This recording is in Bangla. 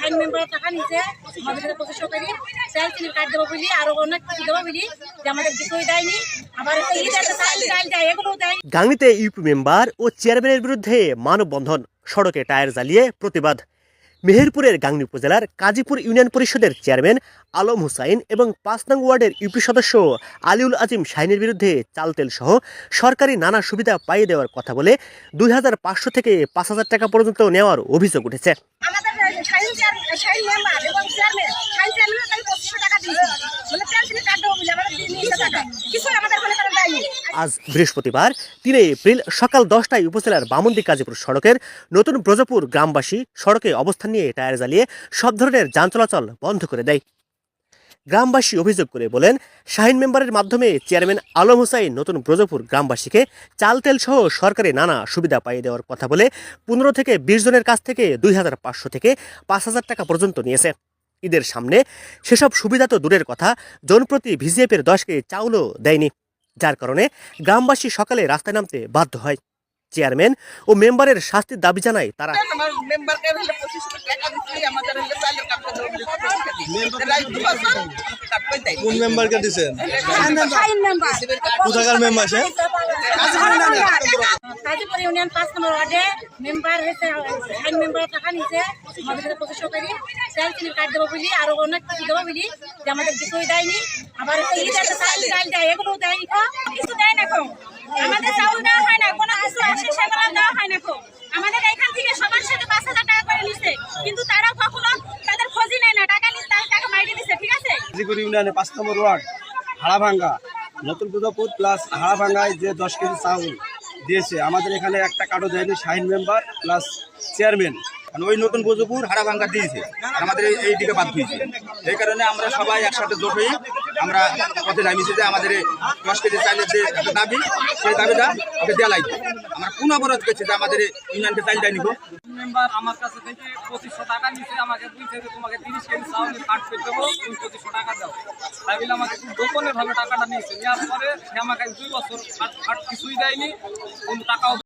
শাইন মেম্বার টাকা নিছে আমাদের কাছে 2500 করে চাল চিনি কাট দেবো বলি আরো অনেক কিছু দেবো বলি যে আমাদের কিছুই দেয়নি আবার চাল দেয় এগুলো দেয়। গাংনীতে ইউপি মেম্বার ও চেয়ারম্যানের বিরুদ্ধে মানববন্ধন, সড়কে টায়ার জ্বালিয়ে প্রতিবাদ। মেহেরপুরের গাংনী উপজেলার কাজীপুর ইউনিয়ন পরিষদের চেয়ারম্যান আলম হুসাইন এবং ৫ নং ওয়ার্ডের ইউপি সদস্য আলিউল আজিম শাহিনের বিরুদ্ধে চাল তেল সহ সরকারি নানা সুবিধা পাইয়ে দেওয়ার কথা বলে ২৫০০ থেকে ৫০০০ টাকা পর্যন্ত নেওয়ার অভিযোগ উঠেছে। আজ বৃহস্পতিবার ৩ এপ্রিল সকাল ১০টায় উপজেলার বামন্দি কাজীপুর সড়কের নতুন ব্রজপুর গ্রামবাসী সড়কে অবস্থান নিয়ে টায়ার জ্বালিয়ে সব ধরনের যান চলাচল বন্ধ করে দেয়। গ্রামবাসী অভিযোগ করে বলেন, শাহিন মেম্বারের মাধ্যমে চেয়ারম্যান আলম হুসাইন নতুন ব্রজপুর গ্রামবাসীকে চাল তেল সহ সরকারি নানা সুবিধা পাইয়ে দেওয়ার কথা বলে ১৫ থেকে ২০ জনের কাছ থেকে ২৫০০ থেকে ৫০০০ টাকা পর্যন্ত নিয়েছে। ঈদের সামনে সেসব সুবিধা তো দূরের কথা, জনপ্রতি ভিজিএফের 10 কেজি চাউলও দেয়নি, যার কারণে গ্রামবাসী সকালে রাস্তায় নামতে বাধ্য হয়। চেয়ারম্যান ও মেম্বারের শাস্তির দাবি জানায় তারা। কোন মেম্বারকে দিয়েছেন? কোথাকার মেম্বার সে? কাজীপুর ইউনিয়ন ৫ নম্বর ওয়ার্ডে মেম্বার হয়েছে শাইন মেম্বার টাকা নিছে আমাদের কাছে 2500 করে চাল চিনি কাট দেবো বলি আরো অনেক কিছু দেবো বলি যে আমাদের কিছুই দেয়নি আবার চাল দেয় এগুলো দেয়নি কিছু দেয় না কো আমাদের চাউল দেওয়া হয় না কোনো কিছু আসে সেগুলো দেওয়া হয় না কো আমাদের এখান থেকে সবার সাথে ৫০০০ টাকা করে নিছে কিন্তু তারা কখনো তাদের খোঁজই নেয় না টাকা নিতে টাকা মাইরে দিছে। ঠিক আছে, কাজীপুর ইউনিয়নে ৫ নম্বর ওয়ার্ড হাড়াভাঙ্গা নতুন ব্রজপুর প্লাস হাড়াভাঙ্গায় যে 10 কেজি চাউল দিয়েছে, আমাদের এখানে একটা কার্ডও দেয়নি শাহিন মেম্বার প্লাস চেয়ারম্যান। ওই নতুন ব্রজপুর হাড়াভাঙ্গা দিয়েছে, আমাদের এই দিকে বাদ দিয়েছে। এই কারণে আমরা সবাই একসাথে জোট হয়ে আমরা পথে নামিয়েছি যে আমাদের 10 কেজি চাইলের যে একটা দাবি, সেই দাবিটা ওকে দেওয়া লাগবে। আমরা কোন অবরোধ করছি যে আমাদের ইউনিয়নকে চাইল দেয়নি। মেম্বার আমার কাছে থেকে 2500 টাকা নিচ্ছে, আমাকে বলছে যে তোমাকে 30 কেজি চাউলের কার্ড পেয়ে দেবো, তুমি 2500 টাকা দাও। তাই বলে আমাকে খুব গোপনে ভাবে টাকাটা নিয়েছে, নেওয়ার পরে সে আমাকে 2 বছর কার্ড কিছুই দেয়নি, কোনো টাকাও